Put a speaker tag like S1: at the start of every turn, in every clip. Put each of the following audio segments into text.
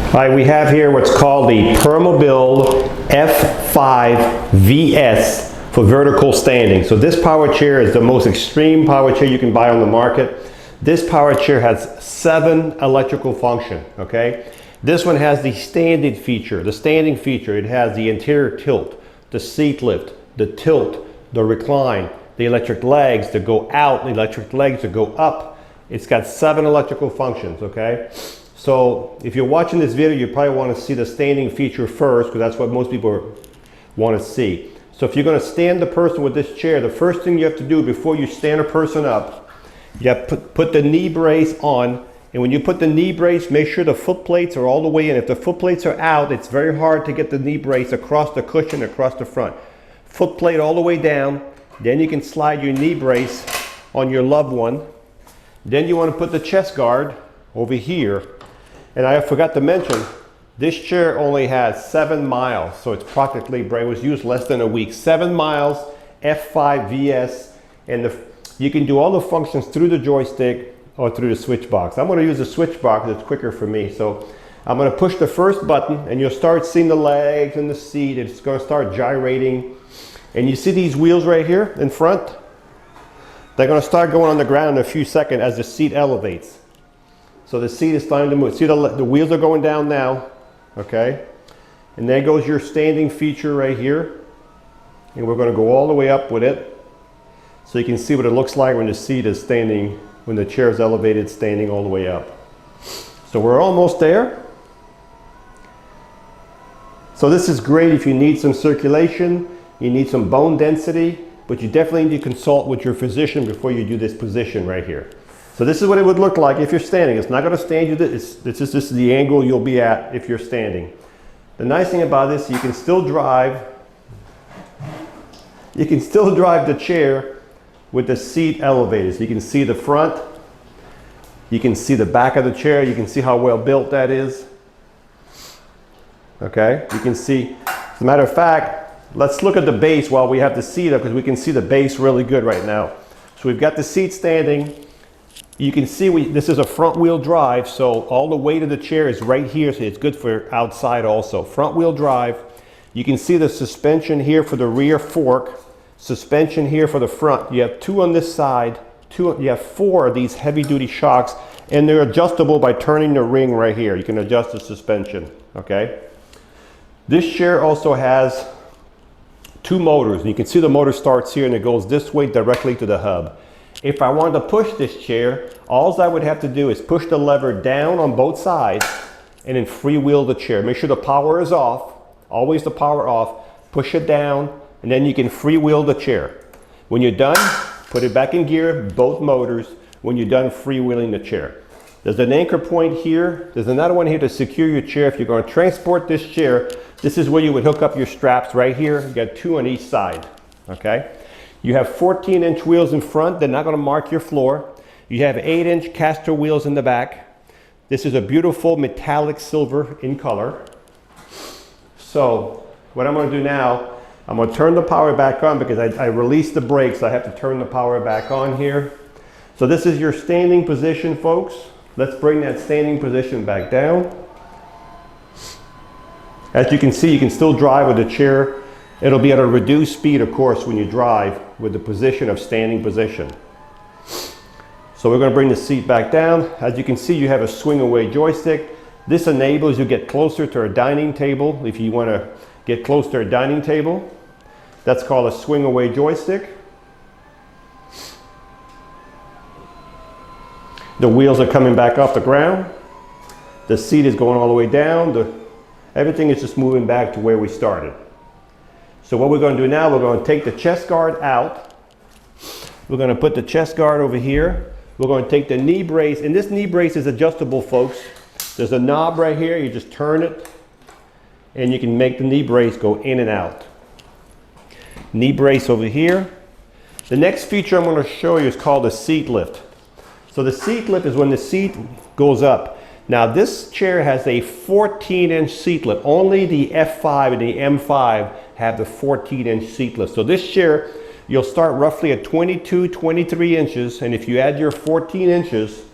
S1: All right, we have here what's called the Permobil F5VS for vertical standing. So this power chair is the most extreme power chair you can buy on the market. This power chair has 7 electrical function, okay? This one has the standing feature. It has the anterior tilt, the seat lift, the tilt, the recline, the electric legs that go out, the electric legs that go up. It's got 7 electrical functions, okay? So if you're watching this video, you probably want to see the standing feature first, because that's what most people want to see. So if you're going to stand the person with this chair, the first thing you have to do before you stand a person up, you have to put the knee brace on. And when you put the knee brace, make sure the foot plates are all the way in. If the foot plates are out, it's very hard to get the knee brace across the cushion, across the front. Foot plate all the way down. Then you can slide your knee brace on your loved one. Then you want to put the chest guard over here. And I forgot to mention, this chair only has 7 miles, so it's practically, it was used less than a week. 7 miles, F5VS, and you can do all the functions through the joystick or through the switch box. I'm going to use the switch box, it's quicker for me. So I'm going to push the first button, and you'll start seeing the legs and the seat. It's going to start gyrating. And you see these wheels right here in front? They're going to start going on the ground in a few seconds as the seat elevates. So the seat is starting to move. See the wheels are going down now, okay? And there goes your standing feature right here. And we're going to go all the way up with it. So you can see what it looks like when the seat is standing, when the chair is elevated, standing all the way up. So we're almost there. So this is great if you need some circulation, you need some bone density, but you definitely need to consult with your physician before you do this position right here. So this is what it would look like if you're standing. It's not going to stand you. This is the angle you'll be at if you're standing. The nice thing about this, you can still drive the chair with the seat elevated. So you can see the front, you can see the back of the chair, you can see how well built that is. Okay, you can see, as a matter of fact, let's look at the base while we have the seat up, because we can see the base really good right now. So we've got the seat standing. You can see this is a front wheel drive, so all the weight of the chair is right here, so it's good for outside also. Front wheel drive. You can see the suspension here for the rear fork, suspension here for the front. You have 2 on this side, you have 4 of these heavy duty shocks, and they're adjustable by turning the ring right here. You can adjust the suspension, okay? This chair also has 2 motors, and you can see the motor starts here and it goes this way directly to the hub. If I wanted to push this chair, all I would have to do is push the lever down on both sides and then freewheel the chair. Make sure the power is off, always the power off, push it down, and then you can freewheel the chair. When you're done, put it back in gear, both motors, when you're done freewheeling the chair. There's an anchor point here. There's another one here to secure your chair. If you're going to transport this chair, this is where you would hook up your straps right here. You got 2 on each side, okay? You have 14-inch wheels in front. They're not going to mark your floor. You have 8-inch caster wheels in the back. This is a beautiful metallic silver in color. So what I'm going to do now, I'm going to turn the power back on because I released the brakes. So I have to turn the power back on here. So this is your standing position, folks. Let's bring that standing position back down. As you can see, you can still drive with the chair. It'll be at a reduced speed, of course, when you drive with the position of standing position. So we're going to bring the seat back down. As you can see, you have a swing away joystick. This enables you to get closer to a dining table. If you want to get close to a dining table, that's called a swing away joystick. The wheels are coming back off the ground. The seat is going all the way down. Everything is just moving back to where we started. So what we're going to do now, we're going to take the chest guard out. We're going to put the chest guard over here. We're going to take the knee brace, and this knee brace is adjustable, folks. There's a knob right here. You just turn it, and you can make the knee brace go in and out. Knee brace over here. The next feature I'm going to show you is called the seat lift. So the seat lift is when the seat goes up. Now this chair has a 14-inch seat lift. Only the F5 and the M5 have the 14-inch seat lift. So this chair, you'll start roughly at 22, 23 inches, and if you add your 14 inches,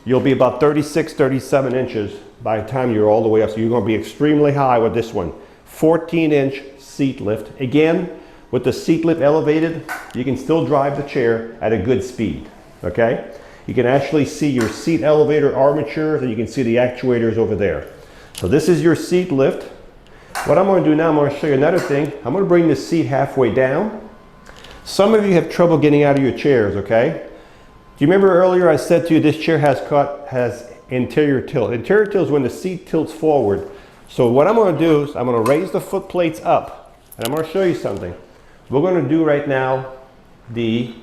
S1: you'll be about 36, 37 inches by the time you're all the way up. So you're going to be extremely high with this one. 14-inch seat lift. Again, with the seat lift elevated, you can still drive the chair at a good speed, okay? You can actually see your seat elevator armatures, and you can see the actuators over there. So this is your seat lift. What I'm going to do now, I'm going to show you another thing. I'm going to bring the seat halfway down. Some of you have trouble getting out of your chairs, okay? Do you remember earlier I said to you this chair has anterior tilt. Anterior tilt is when the seat tilts forward. So what I'm going to do is I'm going to raise the foot plates up, and I'm going to show you something. We're going to do right now the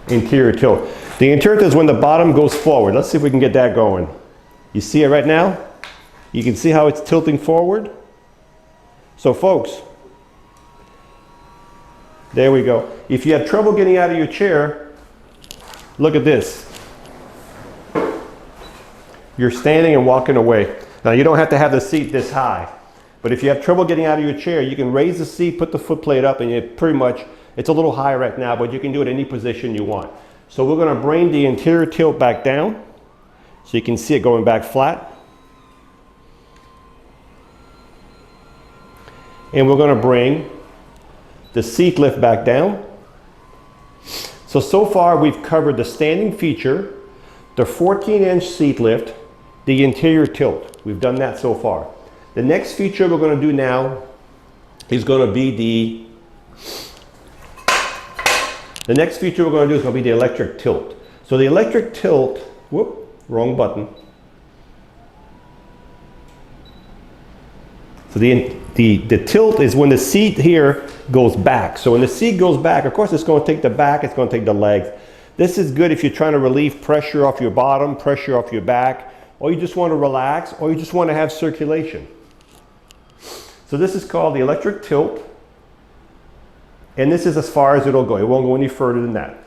S1: anterior tilt. The anterior tilt is when the bottom goes forward. Let's see if we can get that going. You see it right now? You can see how it's tilting forward. So folks, there we go. If you have trouble getting out of your chair, look at this. You're standing and walking away. Now you don't have to have the seat this high, but if you have trouble getting out of your chair, you can raise the seat, put the foot plate up, and it pretty much, it's a little high right now, but you can do it any position you want. So we're going to bring the anterior tilt back down so you can see it going back flat. And we're going to bring the seat lift back down. So far we've covered the standing feature, the 14-inch seat lift, the anterior tilt. We've done that so far. The next feature we're going to do now is going to be the next feature we're going to do is going to be the electric tilt. So the electric tilt, whoop, wrong button. So the tilt is when the seat here goes back. So when the seat goes back, of course it's going to take the back, it's going to take the legs. This is good if you're trying to relieve pressure off your bottom, pressure off your back, or you just want to relax, or you just want to have circulation. So this is called the electric tilt. And this is as far as it'll go. It won't go any further than that.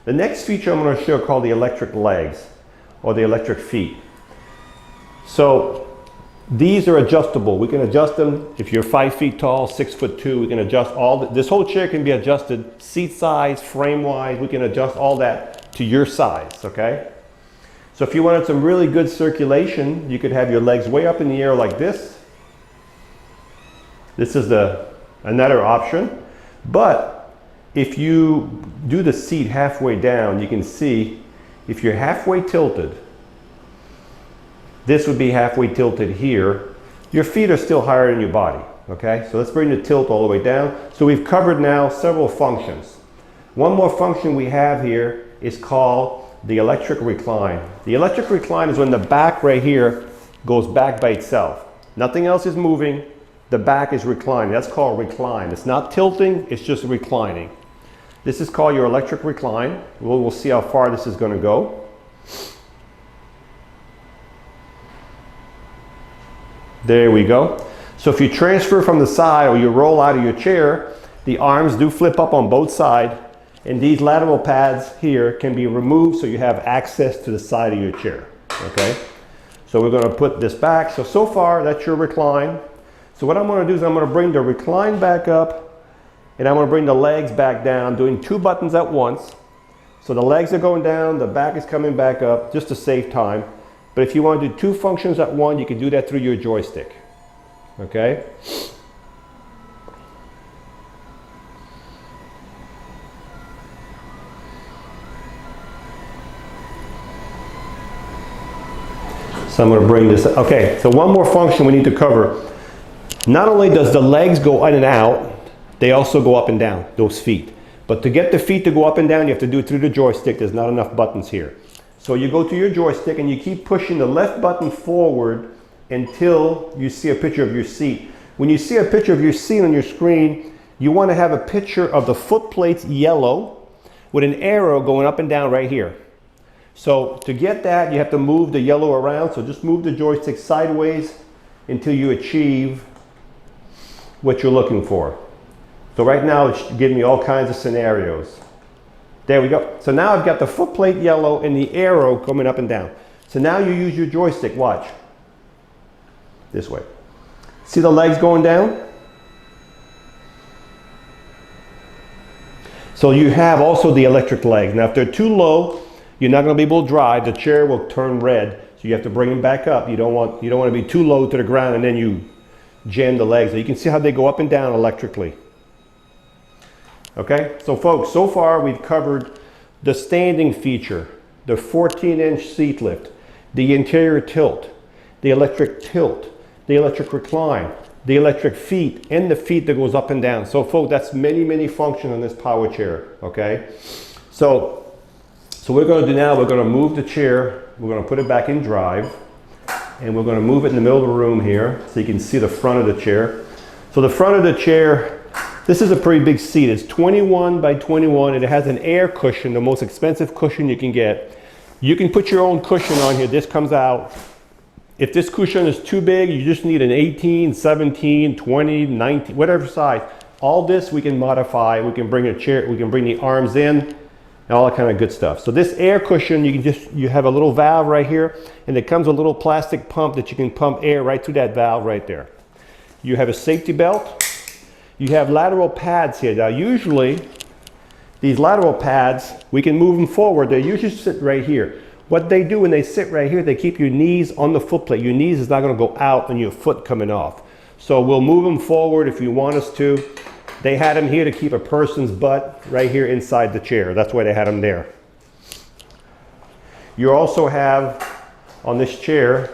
S1: The next feature I'm going to show called the electric legs or the electric feet. So these are adjustable. We can adjust them. If you're 5 feet tall, 6'2", we can adjust all. This whole chair can be adjusted seat size, frame wise. We can adjust all that to your size, okay? So if you wanted some really good circulation, you could have your legs way up in the air like this. This is another option. But if you do the seat halfway down, you can see if you're halfway tilted, this would be halfway tilted here. Your feet are still higher than your body, okay? So let's bring the tilt all the way down. So we've covered now several functions. One more function we have here is called the electric recline. The electric recline is when the back right here goes back by itself. Nothing else is moving. The back is reclining. That's called recline. It's not tilting, it's just reclining. This is called your electric recline. We'll see how far this is going to go. There we go. So if you transfer from the side or you roll out of your chair, the arms do flip up on both sides, and these lateral pads here can be removed so you have access to the side of your chair. Okay? So we're going to put this back. So far that's your recline. So what I'm going to do is I'm going to bring the recline back up, and I'm going to bring the legs back down. I'm doing 2 buttons at once. So the legs are going down, the back is coming back up, just to save time. But if you want to do 2 functions at once, you can do that through your joystick. Okay? So I'm going to bring this, okay, so one more function we need to cover. Not only does the legs go in and out, they also go up and down, those feet. But to get the feet to go up and down, you have to do it through the joystick. There's not enough buttons here. So you go to your joystick and you keep pushing the left button forward until you see a picture of your seat. When you see a picture of your seat on your screen, you want to have a picture of the foot plates yellow with an arrow going up and down right here. So to get that, you have to move the yellow around. So just move the joystick sideways until you achieve what you're looking for. So right now it's giving me all kinds of scenarios. There we go. So now I've got the foot plate yellow and the arrow coming up and down. So now you use your joystick, watch. This way. See the legs going down? So you have also the electric legs. Now if they're too low, you're not going to be able to drive. The chair will turn red, so you have to bring them back up. You don't want to be too low to the ground and then you jam the legs. So you can see how they go up and down electrically. Okay, so folks, so far we've covered the standing feature, the 14-inch seat lift, the interior tilt, the electric tilt, the electric recline, the electric feet, and the feet that goes up and down. So folks, that's many functions on this power chair, okay? So what we're going to do now, we're going to move the chair, we're going to put it back in drive, and we're going to move it in the middle of the room here so you can see the front of the chair. So the front of the chair, this is a pretty big seat. It's 21 by 21 and it has an air cushion, the most expensive cushion you can get. You can put your own cushion on here. This comes out. If this cushion is too big, you just need an 18, 17, 20, 19, whatever size. All this we can modify. We can bring a chair, we can bring the arms in and all that kind of good stuff. So this air cushion, you have a little valve right here and it comes with a little plastic pump that you can pump air right through that valve right there. You have a safety belt. You have lateral pads here. Now usually, these lateral pads, we can move them forward. They usually sit right here. What they do when they sit right here, they keep your knees on the foot plate. Your knees is not gonna go out and your foot coming off. So we'll move them forward if you want us to. They had them here to keep a person's butt right here inside the chair. That's why they had them there. You also have, on this chair,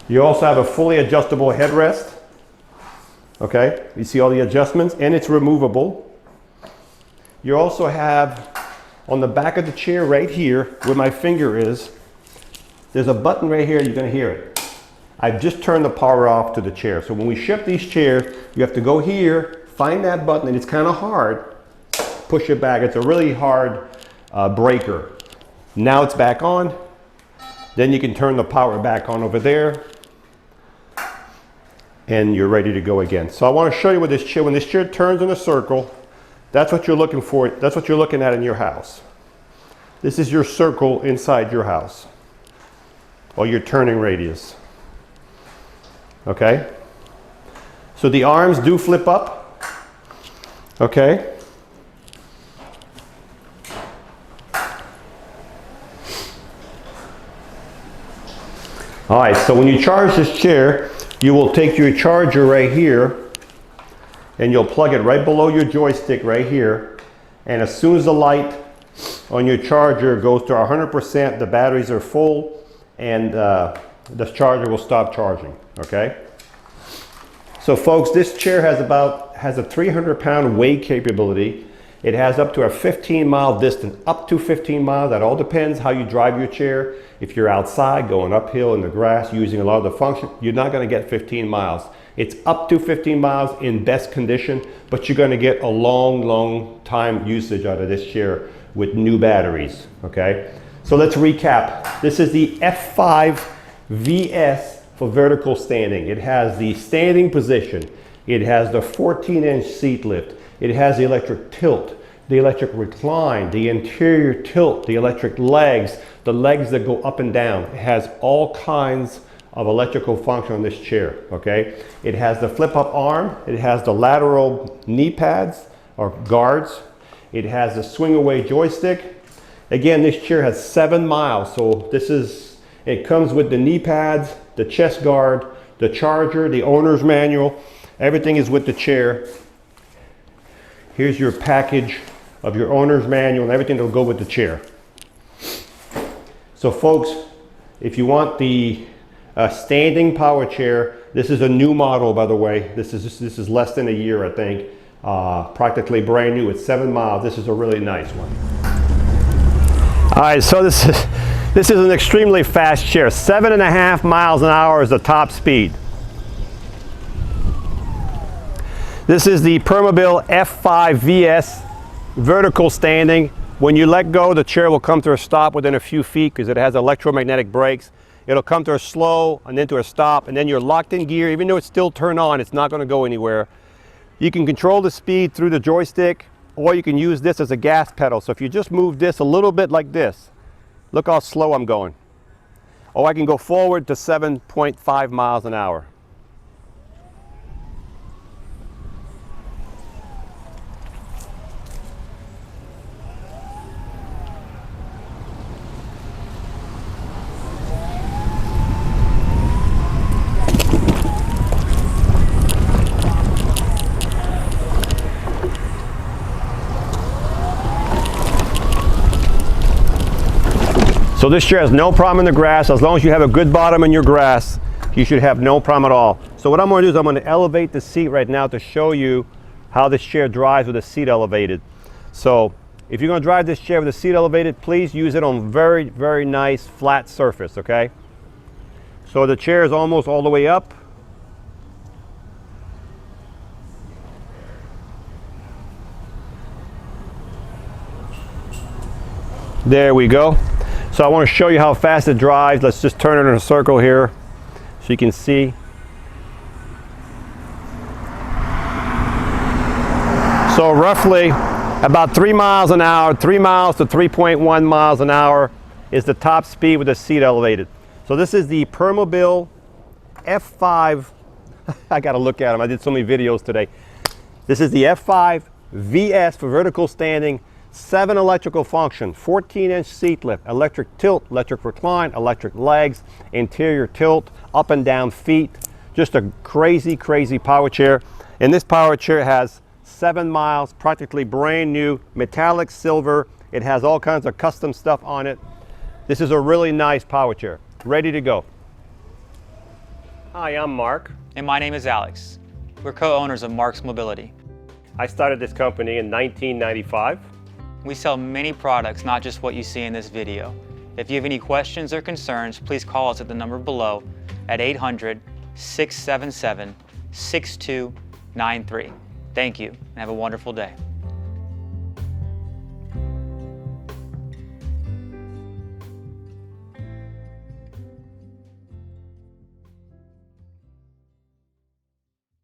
S1: you also have a fully adjustable headrest. Okay, you see all the adjustments and it's removable. You also have on the back of the chair right here where my finger is, there's a button right here, you're gonna hear it. I've just turned the power off to the chair. So when we ship these chairs, you have to go here, find that button, and it's kind of hard. Push it back, it's a really hard breaker. Now it's back on. Then you can turn the power back on over there. And you're ready to go again. So I want to show you with this chair, when this chair turns in a circle, that's what you're looking for, that's what you're looking at in your house. This is your circle inside your house, or your turning radius. Okay? So the arms do flip up. Okay? All right, so when you charge this chair, you will take your charger right here and you'll plug it right below your joystick right here. And as soon as the light on your charger goes to 100%, the batteries are full and the charger will stop charging, okay? So folks, this chair has a 300-pound weight capability. It has up to a 15-mile distance, up to 15 miles. That all depends how you drive your chair. If you're outside going uphill in the grass using a lot of the function, you're not going to get 15 miles. It's up to 15 miles in best condition, but you're going to get a long time usage out of this chair with new batteries, okay? So let's recap. This is the F5VS for vertical standing. It has the standing position. It has the 14-inch seat lift. It has the electric tilt, the electric recline, the interior tilt, the electric legs, the legs that go up and down. It has all kinds of electrical function on this chair, okay? It has the flip-up arm. It has the lateral knee pads or guards. It has the swing-away joystick. Again, this chair has 7 miles, so it comes with the knee pads, the chest guard, the charger, the owner's manual. Everything is with the chair. Here's your package of your owner's manual and everything that will go with the chair. So folks, if you want the standing power chair, this is a new model, by the way. This is less than a year, I think. Practically brand new. It's 7 miles. This is a really nice one. All right, so this is an extremely fast chair. 7.5 miles an hour is the top speed. This is the Permobil F5VS vertical standing. When you let go, the chair will come to a stop within a few feet because it has electromagnetic brakes. It'll come to a slow and then to a stop, and then you're locked in gear. Even though it's still turned on, it's not going to go anywhere. You can control the speed through the joystick, or you can use this as a gas pedal. So if you just move this a little bit like this, look how slow I'm going. Or I can go forward to 7.5 miles an hour. So this chair has no problem in the grass. As long as you have a good bottom in your grass, you should have no problem at all. So what I'm going to do is I'm going to elevate the seat right now to show you how this chair drives with the seat elevated. So if you're going to drive this chair with the seat elevated, please use it on very, very nice flat surface, okay? So the chair is almost all the way up. There we go. So I want to show you how fast it drives. Let's just turn it in a circle here so you can see. So roughly about 3 miles an hour, 3 miles to 3.1 miles an hour is the top speed with the seat elevated. So this is the Permobil F5. I got to look at them. I did so many videos today. This is the F5VS for vertical standing. 7 electrical function, 14-inch seat lift, electric tilt, electric recline, electric legs, anterior tilt, up and down feet. Just a crazy, crazy power chair. And this power chair has 7 miles, practically brand new, metallic silver. It has all kinds of custom stuff on it. This is a really nice power chair, ready to go. Hi, I'm Mark.
S2: And my name is Alex. We're co-owners of Marc's Mobility.
S1: I started this company in 1995.
S2: We sell many products, not just what you see in this video. If you have any questions or concerns, please call us at the number below at 800-677-6293. Thank you, and have a wonderful day.